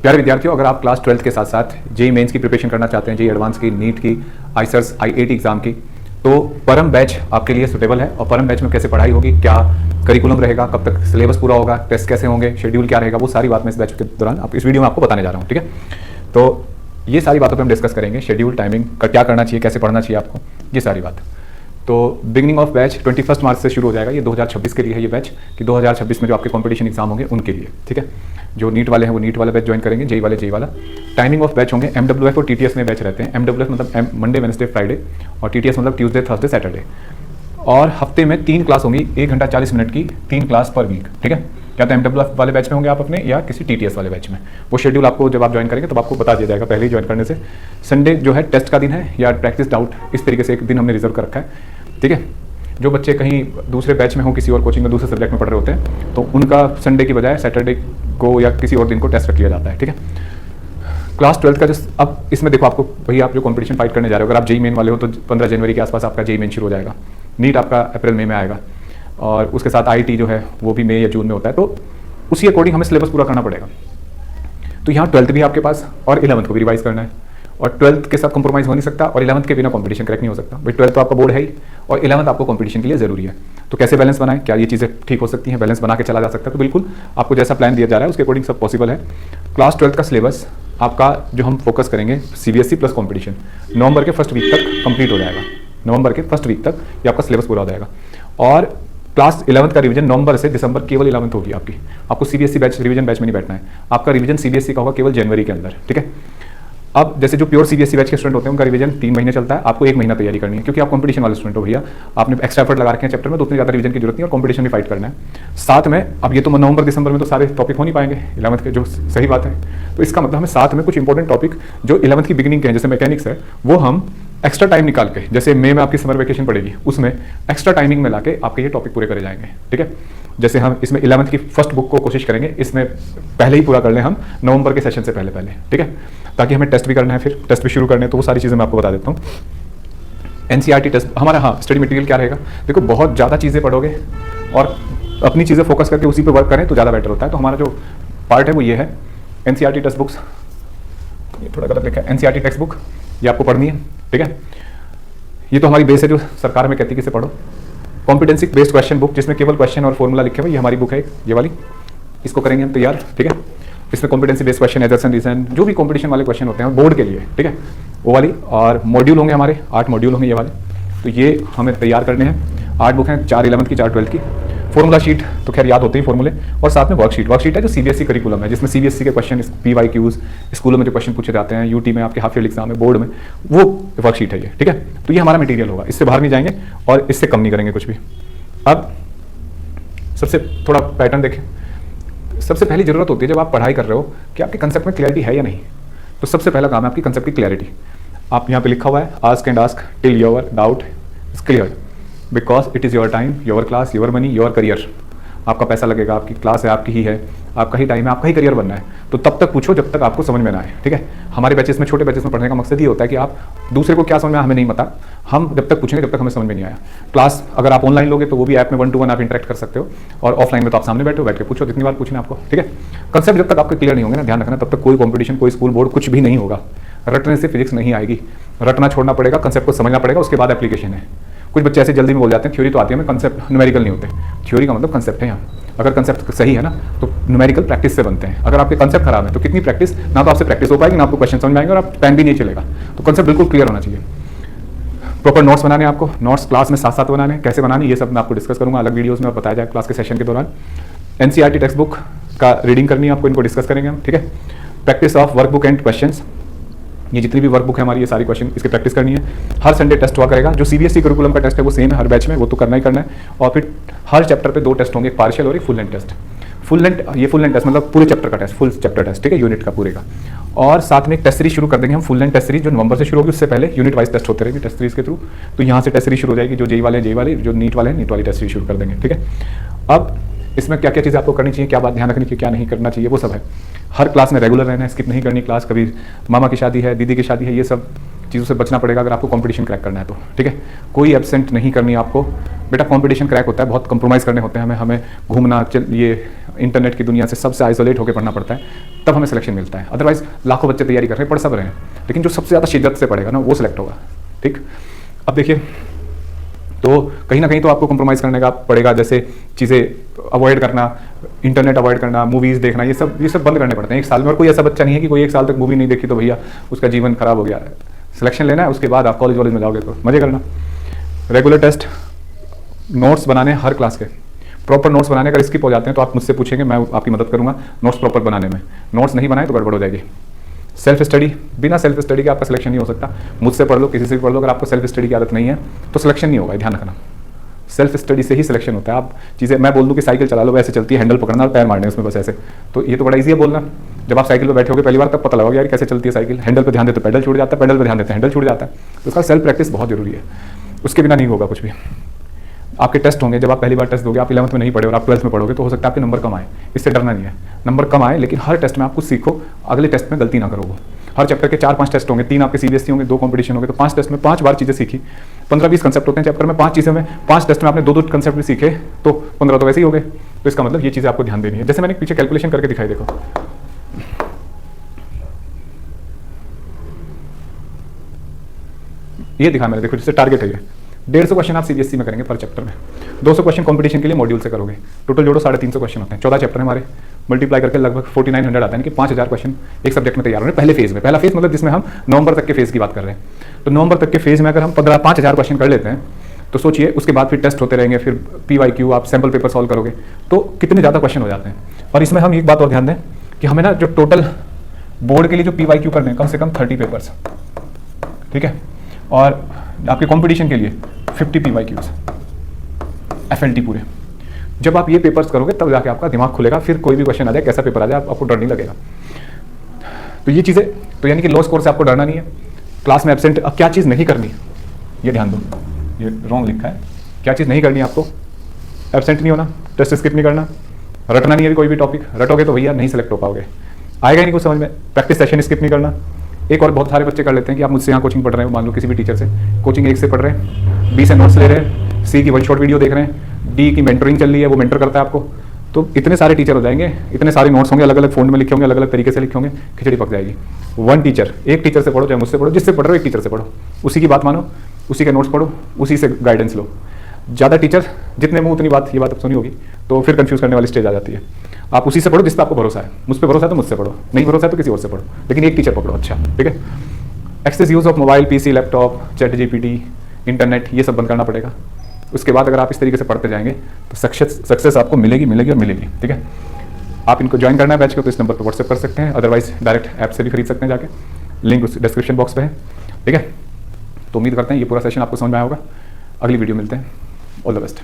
प्यारे विद्यार्थियों, अगर आप क्लास 12 के साथ साथ जेई मेंस की प्रिपरेशन करना चाहते हैं, जेई एडवांस की, नीट की, आईसर्स आईआईटी एग्जाम की, तो परम बैच आपके लिए सुटेबल है। और परम बैच में कैसे पढ़ाई होगी, क्या करिकुलम रहेगा, कब तक सिलेबस पूरा होगा, टेस्ट कैसे होंगे, शेड्यूल क्या रहेगा, वो सारी बात मैं इस बैच के दौरान आप इस वीडियो में आपको बताने जा रहा हूँ। ठीक है, तो ये सारी बातों पर हम डिस्कस करेंगे। शेड्यूल, टाइमिंग, क्या करना चाहिए, कैसे पढ़ना चाहिए आपको, ये सारी बात। तो बिगनिंग ऑफ बैच 21 मार्च से शुरू हो जाएगा। ये 2026 के लिए है ये बैच, कि 2026 में जो आपके कंपटीशन एग्जाम होंगे उनके लिए। ठीक है, जो नीट वाले हैं वो नीट वाला बैच ज्वाइन करेंगे, जेई वाले जेई वाला। टाइमिंग ऑफ बैच होंगे, एमडब्ल्यूएफ और टीटीएस में बैच रहते हैं। एमडब्ल्यूएफ मतलब मंडे वेडनेसडे फ्राइडे, और टीटीएस मतलब ट्यूसडे थर्सडे सैटरडे। और हफ्ते में 3 क्लास होंगी, 1 घंटा 40 मिनट की 3 क्लास पर वीक। ठीक है, या तो एमडब्ल्यूएफ वाले बैच में होंगे आप अपने, या किसी टीटीएस वाले बैच में। वो शेड्यूल आपको जब आप ज्वाइन करेंगे तब आपको बता दिया जाएगा पहले ही ज्वाइन करने से। संडे जो है टेस्ट का दिन है या प्रैक्टिस डाउट, इस तरीके से एक दिन हमने रिजर्व कर रखा है। ठीक है, जो बच्चे कहीं दूसरे बैच में हो, किसी और कोचिंग में दूसरे सब्जेक्ट में पढ़ रहे होते हैं, तो उनका संडे की बजाय सैटरडे को या किसी और दिन को टेस्ट रख लिया जाता है। ठीक है, क्लास 12 का जो अब इसमें देखो, आपको वही आप जो कंपटीशन फाइट करने जा रहे हो, अगर आप जेई मेन वाले हो तो 15 जनवरी के आसपास आपका जेई मेन शुरू हो जाएगा। नीट आपका अप्रैल मई में आएगा, और उसके साथ आईटी जो है वो भी मई या जून में होता है। तो उसी अकॉर्डिंग हमें सिलेबस पूरा करना पड़ेगा। तो यहाँ 12th भी आपके पास, और 11th को भी रिवाइज करना है। और 12th के साथ कंप्रोमाइज़ हो नहीं सकता, और 11th के बिना कंपटीशन क्रैक नहीं हो सकता। भाई 12th तो आपका बोर्ड है ही, और 11th आपको कंपटीशन के लिए ज़रूरी है। तो कैसे बैलेंस बनाएं, क्या ये चीज़ें ठीक हो सकती हैं, बैलेंस बना के चला जा सकता है? तो बिल्कुल आपको जैसा प्लान दिया जा रहा है उसके अकॉर्डिंग सब पॉसिबल है। क्लास 12 का सिलेबस आपका जो हम फोकस करेंगे, सीबीएसई प्लस कंपटीशन, नवंबर के फर्स्ट वीक तक कंप्लीट हो जाएगा। नवंबर के फर्स्ट वीक तक ये आपका सिलेबस पूरा हो जाएगा। और क्लास 11th का रिवीजन नवंबर से दिसंबर केवल 11th होगी आपकी। आपको सीबीएसई बैच रिवीजन बैच में नहीं बैठना है, आपका रिवीजन सीबीएसई का होगा केवल जनवरी के अंदर। ठीक है, अब जैसे जो प्योर सीबीएसई बैच के स्टूडेंट होते हैं उनका रिवीजन 3 महीने चलता है, आपको 1 महीना तैयारी करनी है, क्योंकि आप कंपटीशन वाले स्टूडेंट हो भैया, आपने एक्स्ट्रा एफर्ट लगा रखे हैं चैप्टर में, तो उतनी ज़्यादा रिवीजन की जरूरत नहीं, और कंपटीशन भी फाइट करना है साथ में। अब ये तो नवंबर दिसंबर में तो सारे टॉपिक हो नहीं पाएंगे 11th के, जो सही बात है। तो इसका मतलब हमें साथ में कुछ इंपॉर्टेंट टॉपिक जो 11th की बिगिनिंग के हैं, जैसे मैकेनिक्स है, वो हम एक्स्ट्रा टाइम निकाल के, जैसे मई में आपकी समर वेकेशन पड़ेगी, उसमें एक्स्ट्रा टाइमिंग में लाके आपके ये टॉपिक पूरे करे जाएंगे। ठीक है, जैसे हम इसमें 11th की फर्स्ट बुक को कोशिश करेंगे इसमें पहले ही पूरा कर लें हम, नवंबर के सेशन से पहले पहले। ठीक है, ताकि हमें टेस्ट भी करना है, फिर टेस्ट भी शुरू करने हैं, तो वो सारी चीज़ें मैं आपको बता देता हूँ। एनसीईआरटी टेस्ट हमारा, हाँ, स्टडी मटेरियल क्या रहेगा। देखो, बहुत ज़्यादा चीज़ें पढ़ोगे और अपनी चीज़ें फोकस करके उसी पे वर्क करें तो ज़्यादा बेटर होता है। तो हमारा जो पार्ट है वो ये है, एनसीईआरटी टेक्स्ट बुक्स, ये थोड़ा गलत लिखा है, एनसीईआरटी टेक्स्ट बुक ये आपको पढ़नी है। ठीक है, ये तो हमारी बेस है जो सरकार में कहती है कि इसे पढ़ो। कॉम्पिटेंसी बेस्ड क्वेश्चन बुक, जिसमें केवल क्वेश्चन और फॉर्मूला लिखे हुए, ये हमारी बुक है, ये वाली, इसको करेंगे हम तैयार। ठीक है, इसमें competency based question, assertion reason, जो भी कॉम्पिटिशन वाले क्वेश्चन होते हैं बोर्ड के लिए, ठीक है, वो वाली। और मॉड्यूल होंगे हमारे 8 मॉड्यूल होंगे ये वाले, तो ये हमें तैयार करने हैं। 8 बुक हैं, 4 11th की, 4 12th की। फॉर्मूला शीट तो खैर याद होते ही फॉर्मूले, और साथ में वर्कशीट है जो सीबीएसई करिकुलम है, जिसमें सीबीएसई के क्वेश्चन, पीवाईक्यूज, स्कूलों में जो क्वेश्चन पूछे जाते हैं, यूटी में आपके हाफ ईयर एग्जाम में, बोर्ड में, वो वर्कशीट है ये। ठीक है, तो ये हमारा मटेरियल होगा, इससे बाहर नहीं जाएंगे और इससे कम नहीं करेंगे कुछ भी। अब सबसे थोड़ा पैटर्न देखें। सबसे पहली जरूरत होती है जब आप पढ़ाई कर रहे हो कि आपके कंसेप्ट में क्लैरिटी है या नहीं। तो सबसे पहला काम है आपकी कंसेप्ट की क्लैरिटी। आप यहाँ पे लिखा हुआ है, ask and ask till your doubt is clear, because it is your time, your class, your money, your career. आपका पैसा लगेगा, आपकी क्लास है, आपकी ही है, आपका ही टाइम है, आपका ही करियर बनना है, तो तब तक पूछो जब तक आपको समझ में ना आए। ठीक है, हमारे बैचेस में, छोटे बैचेस में पढ़ने का मकसद ये होता है कि आप दूसरे को क्या समझ में आया हमें नहीं पता, हम जब तक पूछेंगे जब तक हमें समझ में नहीं आया। क्लास अगर आप ऑनलाइन लोगे तो वो भी ऐप में 1 to 1 आप इंटरेक्ट कर सकते हो, और ऑफलाइन में तो आप सामने बैठो, बैठ के पूछो जितनी बार पूछना आपको। ठीक है, कंसेप्ट जब तक आपके क्लियर नहीं होंगे ना, ध्यान रखना, तब तक कोई कॉम्पिटिशन, कोई स्कूल बोर्ड कुछ भी नहीं होगा। रटने से फिजिक्स नहीं आएगी, रटना छोड़ना पड़ेगा, कंसेप्ट को समझना पड़ेगा, उसके बाद एप्लीकेशन है। कुछ बच्चे ऐसे जल्दी में बोल जाते हैं थ्योरी तो आती है हमें, कंसेप्ट न्यूमेरिकल नहीं होते। थ्योरी का मतलब कंसेप्ट है यहाँ, अगर कंसेप्ट सही है ना तो न्यूमेरिकल प्रैक्टिस से बनते हैं। अगर आपके कंसेप्ट खराब है तो कितनी प्रैक्टिस, ना तो आपसे प्रैक्टिस हो पाएगी, ना आपको क्वेश्चन समझ में आएंगे, और आप टाइम भी नहीं चलेगा। तो कंसेप्ट बिल्कुल क्लियर होना चाहिए। प्रॉपर नोट्स बनाने आपको, नोट्स क्लास में साथ साथ बनाने, कैसे बनाने ये सब मैं आपको डिस्कस करूँगा अलग वीडियोज़ में, और बताया जाए क्लास के सेशन के दौरान। एनसीईआरटी टेक्स्ट बुक का रीडिंग करनी है आपको, इनको डिस्कस करेंगे हम। ठीक है, practice of work book and questions, ये जितनी भी वर्क बुक है हमारी, ये सारी क्वेश्चन इसकी प्रैक्टिस करनी है। हर संडे टेस्ट हुआ करेगा, जो सीबीएसई करिकुलम का टेस्ट है वो सेम है हर बैच में, वो तो करना ही करना है। और फिर हर चैप्टर पे 2 टेस्ट होंगे, एक पार्शियल और एक full length test. Full length test मतलब पूरे चैप्टर का टेस्ट, फुल चैप्टर टेस्ट, ठीक है, यूनिट का पूरे का। और साथ में एक टेस्ट सीरीज शुरू कर देंगे हम, फुल लेंथ टेस्ट सीरीज, जो नवंबर से शुरू होगी। उससे पहले यूनिट वाइज टेस्ट होते रहेंगे टेस्ट सीरीज के थ्रू। तो यहाँ से टेस्ट सीरीज शुरू हो जाएगी, जो जेई वाले हैं जेई वाले, जो नीट वाले हैं नीट वाली टेस्ट सीरीज शुरू कर देंगे। ठीक है, अब इसमें क्या क्या चीज़ें आपको करनी चाहिए, क्या बात ध्यान रखनी चाहिए, क्या नहीं करना चाहिए, वो सब है। हर क्लास में रेगुलर रहना है, स्किप नहीं करनी क्लास, कभी मामा की शादी है, दीदी की शादी है, ये सब चीज़ों से बचना पड़ेगा अगर आपको कंपटीशन क्रैक करना है तो, ठीक है। कोई एब्सेंट नहीं करनी है आपको बेटा। कंपटीशन क्रैक होता है, बहुत कंप्रोमाइज़ करने होते हैं हमें घूमना, ये इंटरनेट की दुनिया से सबसे आइसोलेट होकर पढ़ना पड़ता है, तब हमें सिलेक्शन मिलता है। अदरवाइज लाखों बच्चे तैयारी कर रहे हैं, पढ़ सब रहे हैं, लेकिन जो सबसे ज़्यादा शिद्दत से पढ़ेगा ना वो सिलेक्ट होगा, ठीक। अब देखिए, तो कहीं ना कहीं तो आपको कंप्रोमाइज़ करने का पड़ेगा, जैसे चीज़ें अवॉइड करना, इंटरनेट अवॉइड करना, मूवीज़ देखना, ये सब बंद करने पड़ते हैं एक साल में। और कोई ऐसा बच्चा नहीं है कि कोई एक साल तक मूवी नहीं देखी तो भैया उसका जीवन खराब हो गया। सिलेक्शन लेना है, उसके बाद आप कॉलेज वॉलेज में जाओगे तो मजे करना। रेगुलर टेस्ट, नोट्स बनाने हर क्लास के, प्रॉपर नोट्स बनाने। अगर स्किप हो जाते हैं तो आप मुझसे पूछेंगे, मैं आपकी मदद करूंगा नोट्स प्रॉपर बनाने में। नोट्स नहीं बनाए तो गड़बड़ हो जाएगी। सेल्फ स्टडी, बिना सेल्फ स्टडी के आपका सिलेक्शन नहीं हो सकता। मुझसे पढ़ लो, किसी से भी पढ़ लो, अगर आपको सेल्फ स्टडी की आदत नहीं है तो सिलेक्शन नहीं होगा, ध्यान रखना। सेल्फ स्टडी से ही सिलेक्शन होता है। आप चीज़ें, मैं बोल दूँ कि साइकिल चला लो, वैसे चलती है, हैंडल पकड़ना और पैर मारने उसमें बस ऐसे, तो ये तो बड़ा ईजी है बोलना। जब आप साइकिल पर बैठे होगे पहली बार तब पता लगेगा यार कैसे चलती है साइकिल। हैंडल पर ध्यान देते पैडल छूट जाता है, पैडल पर ध्यान देते हैंडल छूट जाता है। तो उसका सेल्फ प्रैक्टिस बहुत जरूरी है, उसके बिना नहीं होगा कुछ भी। आपके टेस्ट होंगे, जब आप पहली बार टेस्ट दोगे, आप 11th में नहीं पढ़े और आप 12th में पढ़ोगे तो हो सकता है आपके नंबर कम आए, इससे डरना नहीं है। नंबर कम आए, लेकिन हर टेस्ट में आप कुछ सीखो, अगले टेस्ट में गलती ना करो। हर चैप्टर के 4-5 टेस्ट होंगे, 3 आपके CBSE होंगे, 2 कंपटीशन होंगे, तो 5 टेस्ट में 5 बार चीज़ें सीखी। 15-20 कंसेप्ट होते हैं चैप्टर में, 5 चीज़ें में 5 टेस्ट में आपने 2-2 कंसेप्ट भी सीखे तो 15 तो वैसे ही हो गए। तो इसका मतलब ये चीज़ें आपको ध्यान देनी है। जैसे मैंने पीछे कैलकुलेशन करके दिखाई, देखो ये दिखा मैंने, देखो जैसे टारगेट है ये 150 क्वेश्चन आप CBSE में करेंगे पर चैप्टर में, 200 क्वेश्चन कंपटीशन के लिए मॉड्यूल से करोगे। टोटल जोड़ो 350 क्वेश्चन होते हैं, 14 चैप्टर हमारे, मल्टीप्लाई करके लगभग 4900 आता है कि 5000 क्वेश्चन एक सब्जेक्ट में तैयार होने पहले फेज में। पहला फेज मतलब जिसमें हम नवंबर तक के फेज की बात कर रहे हैं। तो नवंबर तक के फेज में अगर हम 5000 क्वेश्चन कर लेते हैं तो सोचिए उसके बाद फिर टेस्ट होते रहेंगे, फिर PYQ, आप सैम्पल पेपर सॉल्व करोगे तो कितने ज़्यादा क्वेश्चन हो जाते हैं। और इसमें हम एक बात और ध्यान दें कि हमें ना जो टोटल बोर्ड के लिए जो PYQ करने हैं कम से कम 30 पेपर्स, ठीक है, और आपके कंपटीशन के लिए 50 PYQs FLT पूरे। जब आप ये पेपर्स करोगे तब जाके आपका दिमाग खुलेगा, फिर कोई भी क्वेश्चन आ जाए, कैसा पेपर आ जाए, आपको डर नहीं लगेगा। तो ये चीज़ें, तो यानी कि लो स्कोर से आपको डरना नहीं है। क्लास में एब्सेंट, अब क्या चीज़ नहीं करनी, ये ध्यान दो, ये रॉन्ग लिखा है। क्या चीज़ नहीं करनी आपको, एब्सेंट नहीं होना, टेस्ट स्किप नहीं करना, रटना नहीं है कोई भी टॉपिक। रटोगे तो भैया नहीं सेलेक्ट हो पाओगे, आएगा ही नहीं कुछ समझ में। प्रैक्टिस सेशन स्किप नहीं करना। एक और बहुत सारे बच्चे कर लेते हैं कि आप मुझसे यहाँ कोचिंग पढ़ रहे हो, मान लो किसी भी टीचर से कोचिंग 1 से पढ़ रहे हैं, B से नोट्स ले रहे हैं, C की 1 शॉट वीडियो देख रहे हैं, D की मेंटरिंग चल रही है, वो मेंटर करता है आपको, तो इतने सारे टीचर हो जाएंगे, इतने सारे नोट्स होंगे, अलग अलग फोन में लिखे होंगे, अलग अलग तरीके से लिखे होंगे, खिचड़ी पक जाएगी। 1 टीचर, एक टीचर से पढ़ो, चाहे मुझसे पढ़ो, जिससे पढ़ रहे हो एक टीचर से पढ़ो, उसी की बात मानो, उसी के नोट्स पढ़ो, उसी से गाइडेंस लो। ज़्यादा टीचर जितने मुँह उतनी बात, ये बात अब सुनी होगी, तो फिर कंफ्यूज करने वाली स्टेज आ जाती है। आप उसी से पढ़ो जिस पर आपको भरोसा है। मुझ पर भरोसा है तो मुझसे पढ़ो, नहीं भरोसा है तो किसी और से पढ़ो, लेकिन एक टीचर पकड़ो, अच्छा, ठीक है। Excess use of mobile, PC, laptop, ChatGPT, internet, ये सब बंद करना पड़ेगा। उसके बाद अगर आप इस तरीके से पढ़ते जाएंगे तो सक्सेस आपको मिलेगी और मिलेगी, ठीक है। आप इनको ज्वाइन करना है बैच को तो इस नंबर पर व्हाट्सएप कर सकते हैं, अदरवाइज डायरेक्ट ऐप से भी खरीद सकते हैं जाके, लिंक उस डिस्क्रिप्शन बॉक्स पे है, ठीक है। तो उम्मीद करते हैं ये पूरा सेशन आपको समझ में आया होगा। अगली वीडियो मिलते हैं, ऑल द बेस्ट।